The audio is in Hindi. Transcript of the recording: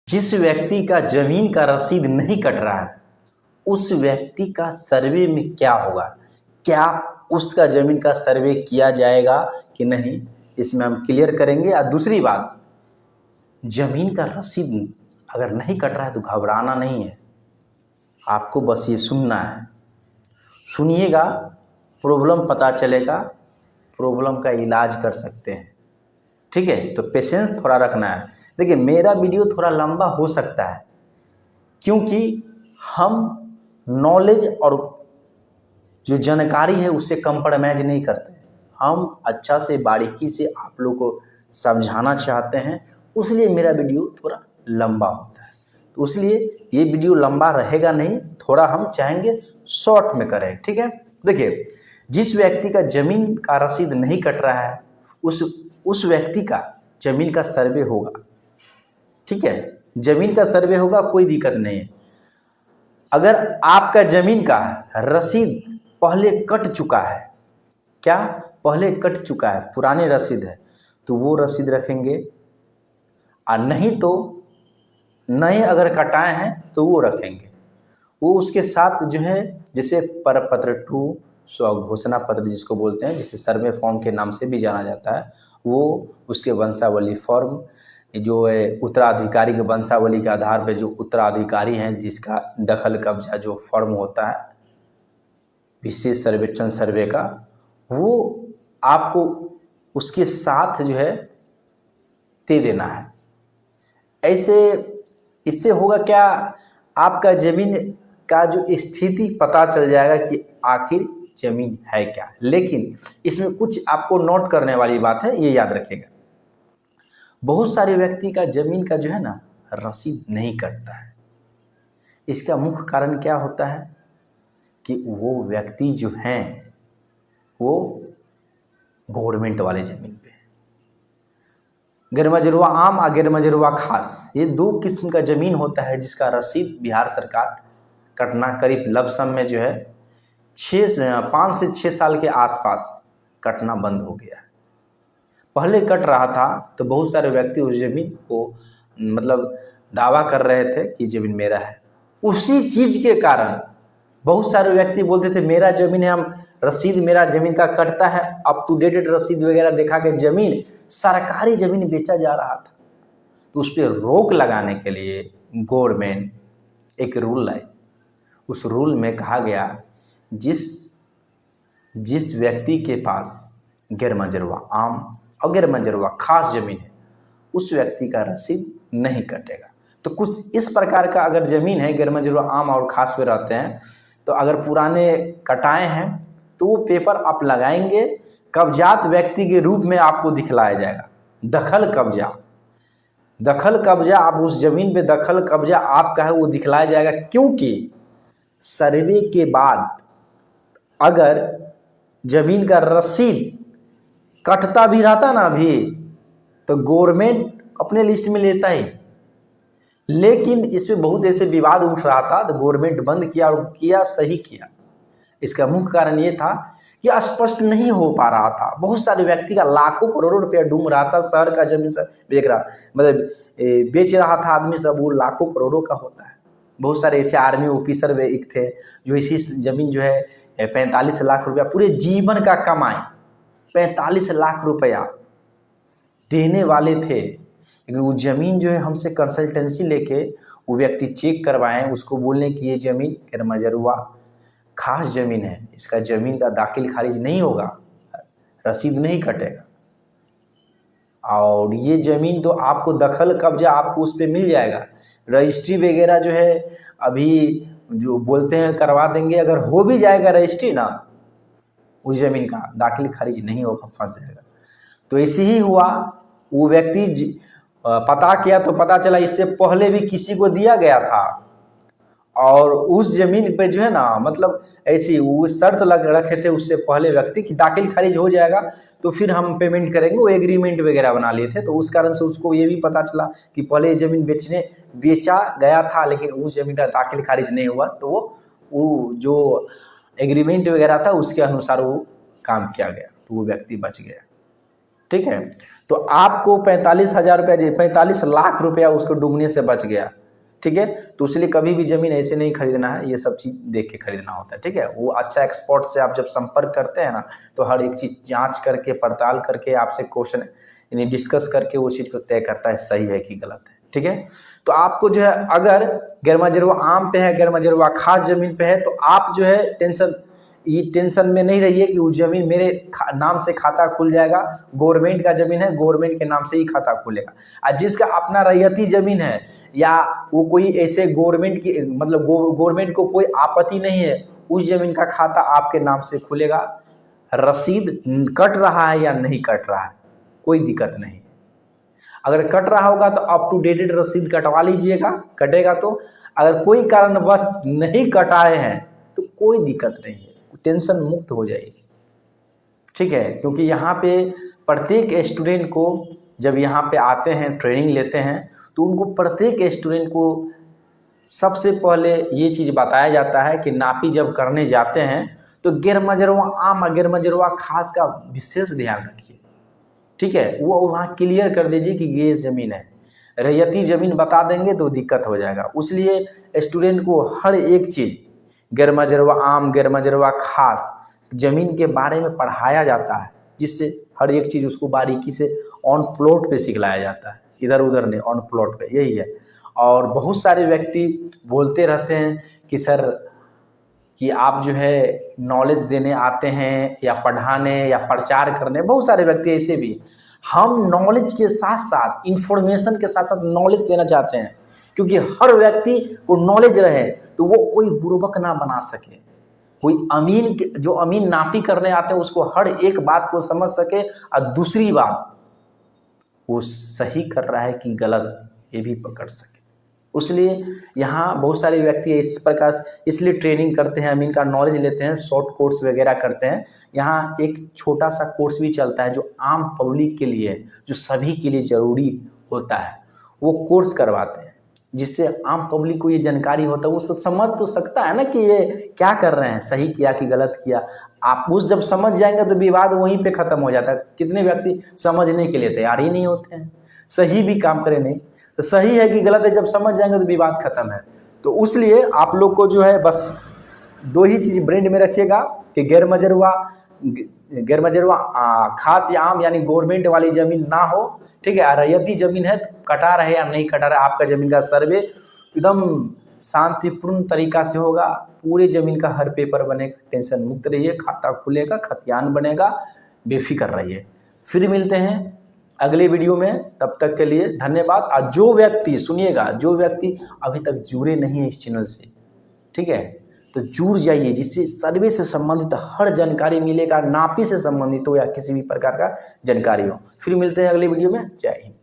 जिस व्यक्ति का जमीन का रसीद नहीं कट रहा है उस व्यक्ति का सर्वे में क्या होगा, क्या उसका जमीन का सर्वे किया जाएगा कि नहीं, इसमें हम क्लियर करेंगे। और दूसरी बात, जमीन का रसीद अगर नहीं कट रहा है तो घबराना नहीं है, आपको बस ये सुनना है, सुनिएगा, प्रॉब्लम पता चलेगा, प्रॉब्लम का इलाज कर सकते हैं। ठीक है, तो पेशेंस थोड़ा रखना है। देखिए, मेरा वीडियो थोड़ा लंबा हो सकता है क्योंकि हम नॉलेज और जो जानकारी है उससे कंप्रोमाइज नहीं करते, हम अच्छा से बारीकी से आप लोग को समझाना चाहते हैं, इसलिए मेरा वीडियो थोड़ा लंबा होता है। तो इसलिए ये वीडियो लंबा रहेगा नहीं, थोड़ा हम चाहेंगे शॉर्ट में करें। ठीक है, देखिए, जिस व्यक्ति का जमीन का रसीद नहीं कट रहा है उस व्यक्ति का जमीन का सर्वे होगा। ठीक है, जमीन का सर्वे होगा, कोई दिक्कत नहीं है। अगर आपका जमीन का रसीद पहले कट चुका है, क्या पहले कट चुका है, पुराने रसीद है, तो वो रसीद रखेंगे, और नहीं तो नए अगर कटाए हैं तो वो रखेंगे। वो उसके साथ जो है, जैसे परपत्र 2 स्वघोषणा पत्र जिसको बोलते हैं, जिसे सर्वे फॉर्म के नाम से भी जाना जाता है, वो उसके वंशावली फॉर्म, जो है उत्तराधिकारी के वंशावली के आधार पर जो उत्तराधिकारी हैं जिसका दखल कब्जा जो फॉर्म होता है विशेष सर्वेक्षण सर्वे का, वो आपको उसके साथ जो है दे देना है। ऐसे इससे होगा क्या, आपका ज़मीन का जो स्थिति पता चल जाएगा कि आखिर ज़मीन है क्या। लेकिन इसमें कुछ आपको नोट करने वाली बात है, ये याद रखिएगा, बहुत सारे व्यक्ति का ज़मीन का जो है ना रसीद नहीं कटता है। इसका मुख्य कारण क्या होता है कि वो व्यक्ति जो हैं वो गवर्नमेंट वाले ज़मीन पे, गैरमजरूआ आम और गैरमजरूआ खास, ये 2 किस्म का ज़मीन होता है जिसका रसीद बिहार सरकार कटना करीब लमसम में जो है 5 से 6 साल के आसपास कटना बंद हो गया है। पहले कट रहा था तो बहुत सारे व्यक्ति उस ज़मीन को मतलब दावा कर रहे थे कि ज़मीन मेरा है। उसी चीज़ के कारण बहुत सारे व्यक्ति बोलते थे मेरा ज़मीन है, हम रसीद मेरा ज़मीन का कटता है, अप टू डेटेड रसीद वगैरह देखा के ज़मीन सरकारी ज़मीन बेचा जा रहा था। तो उस पर रोक लगाने के लिए गवर्नमेंट एक रूल लाई। उस रूल में कहा गया जिस व्यक्ति के पास गैरमजरूआ आम और गैरमजरूआ खास ज़मीन है उस व्यक्ति का रसीद नहीं कटेगा। तो कुछ इस प्रकार का अगर ज़मीन है गैरमजरूआ आम और खास पे रहते हैं, तो अगर पुराने कटाए हैं तो वो पेपर आप लगाएंगे, कब्जात व्यक्ति के रूप में आपको दिखलाया जाएगा। दखल कब्जा आप उस ज़मीन पे दखल कब्जा आपका है वो दिखलाया जाएगा, क्योंकि सर्वे के बाद अगर ज़मीन का रसीद कटता भी रहता ना अभी तो गवर्नमेंट अपने लिस्ट में लेता ही। लेकिन इसमें बहुत ऐसे विवाद उठ रहा था तो गवर्नमेंट बंद किया, और किया सही किया। इसका मुख्य कारण ये था कि स्पष्ट नहीं हो पा रहा था, बहुत सारे व्यक्ति का लाखों करोड़ों रुपया डूब रहा था, शहर का जमीन सब बेच रहा था आदमी सब, वो लाखों करोड़ों का होता है। बहुत सारे ऐसे आर्मी ऑफिसर एक थे जो इसी जमीन जो है 45 लाख रुपया पूरे जीवन का कमाए, 45 लाख रुपया देने वाले थे। लेकिन वो ज़मीन जो है हमसे कंसल्टेंसी लेके वो व्यक्ति चेक करवाएं, उसको बोलने कि ये ज़मीन गैरमजरूआ खास ज़मीन है, इसका ज़मीन का दाखिल खारिज नहीं होगा, रसीद नहीं कटेगा, और ये ज़मीन तो आपको दखल कब्जा आपको उस पर मिल जाएगा। रजिस्ट्री वगैरह जो है अभी जो बोलते हैं करवा देंगे, अगर हो भी जाएगा रजिस्ट्री ना, उस ज़मीन का दाखिल खारिज नहीं होगा, फंस जाएगा। तो ऐसे ही हुआ, वो व्यक्ति पता किया तो पता चला इससे पहले भी किसी को दिया गया था, और उस ज़मीन पे जो है ना मतलब ऐसी वो शर्त रखे थे उससे पहले व्यक्ति कि दाखिल खारिज हो जाएगा तो फिर हम पेमेंट करेंगे, वो एग्रीमेंट वगैरह बना लिए थे। तो उस कारण से उसको ये भी पता चला कि पहले ज़मीन बेचा गया था लेकिन उस ज़मीन का दाखिल खारिज नहीं हुआ, तो वो जो एग्रीमेंट वगैरह था उसके अनुसार वो काम किया गया, तो वो व्यक्ति बच गया। ठीक है। तो आपको 45,000 रुपया 45 लाख रुपया उसको डूबने से बच गया, ठीक है। तो इसलिए कभी भी ज़मीन ऐसे नहीं खरीदना है, ये सब चीज़ देख के खरीदना होता है, ठीक है। वो अच्छा एक्सपर्ट से आप जब संपर्क करते हैं ना, तो हर एक चीज़ जांच करके पड़ताल करके आपसे क्वेश्चन यानी डिस्कस करके वो चीज़ को तय करता है सही है कि गलत है, ठीक है। तो आपको जो है अगर गैर मजरूआ आम पे है, गैर मजरूआ खास ज़मीन पे है, तो आप जो है टेंशन में नहीं रहिए कि वो ज़मीन मेरे नाम से खाता खुल जाएगा। गवर्नमेंट का ज़मीन है, गवर्नमेंट के नाम से ही खाता खुलेगा। और जिसका अपना रैयती ज़मीन है या वो कोई ऐसे गवर्नमेंट की मतलब गवर्नमेंट को कोई आपत्ति नहीं है, उस ज़मीन का खाता आपके नाम से खुलेगा। रसीद कट रहा है या नहीं कट रहा है, कोई दिक्कत नहीं। अगर कट रहा होगा तो अप टू डेटेड रसीद कटवा लीजिएगा, कटेगा तो। अगर कोई कारणवश नहीं कटाए हैं तो कोई दिक्कत नहीं है, टेंशन मुक्त हो जाएगी, ठीक है। क्योंकि यहाँ पे प्रत्येक स्टूडेंट को जब यहाँ पे आते हैं ट्रेनिंग लेते हैं तो उनको प्रत्येक स्टूडेंट को सबसे पहले ये चीज़ बताया जाता है कि नापी जब करने जाते हैं तो गैर मजरूआ आम और गैर मजरूआ खास का विशेष ध्यान रखिए, ठीक है। वो वहाँ क्लियर कर दीजिए कि ये ज़मीन है। रैयती ज़मीन बता देंगे तो दिक्कत हो जाएगा। इसलिए स्टूडेंट को हर एक चीज़ गैर मजरूआ आम, गैर मजरूआ खास ज़मीन के बारे में पढ़ाया जाता है, जिससे हर एक चीज़ उसको बारीकी से ऑन प्लॉट पे सिखलाया जाता है, इधर उधर नहीं, ऑन प्लॉट पे, यही है। और बहुत सारे व्यक्ति बोलते रहते हैं कि सर कि आप जो है नॉलेज देने आते हैं या पढ़ाने या प्रचार करने, बहुत सारे व्यक्ति ऐसे भी। हम नॉलेज के साथ साथ इंफॉर्मेशन के साथ साथ नॉलेज देना चाहते हैं, क्योंकि हर व्यक्ति को नॉलेज रहे तो वो कोई बुर्बक ना बना सके। कोई जो अमीन नापी करने आते हैं उसको हर एक बात को समझ सके, और दूसरी बात वो सही कर रहा है कि गलत ये भी पकड़ सके। इसलिए यहाँ बहुत सारे व्यक्ति इस प्रकार इसलिए ट्रेनिंग करते हैं, अमीन का नॉलेज लेते हैं, शॉर्ट कोर्स वगैरह करते हैं। यहाँ एक छोटा सा कोर्स भी चलता है जो आम पब्लिक के लिए, जो सभी के लिए ज़रूरी होता है, वो कोर्स करवाते हैं, जिससे आम पब्लिक को ये जानकारी होता है। वो समझ तो सकता है ना कि ये क्या कर रहे हैं, सही किया कि गलत किया। आप उस जब समझ जाएंगे तो विवाद वहीं पे ख़त्म हो जाता है। कितने व्यक्ति समझने के लिए तैयार ही नहीं होते हैं, सही भी काम करें नहीं, तो सही है कि गलत है जब समझ जाएंगे तो विवाद खत्म है। तो इसलिए आप लोग को जो है बस दो ही चीज़ ब्रेन में रखिएगा कि गैर मजरूआ खास या आम यानी गवर्नमेंट वाली ज़मीन ना हो, ठीक है। रैयती ज़मीन है तो कटा रहे या नहीं कटा रहे, आपका ज़मीन का सर्वे एकदम शांतिपूर्ण तरीका से होगा। पूरे ज़मीन का हर पेपर बनेगा, टेंशन मुक्त रहिए, खाता खुलेगा, खतियान बनेगा, बेफिक्र रहिए। फिर मिलते हैं अगले वीडियो में, तब तक के लिए धन्यवाद। और जो व्यक्ति सुनिएगा, जो व्यक्ति अभी तक जुड़े नहीं है इस चैनल से, ठीक है, तो जुड़ जाइए, जिससे सर्वे से संबंधित हर जानकारी मिलेगा, नापी से संबंधित हो या किसी भी प्रकार का जानकारी हो। फिर मिलते हैं अगले वीडियो में। जय हिंद।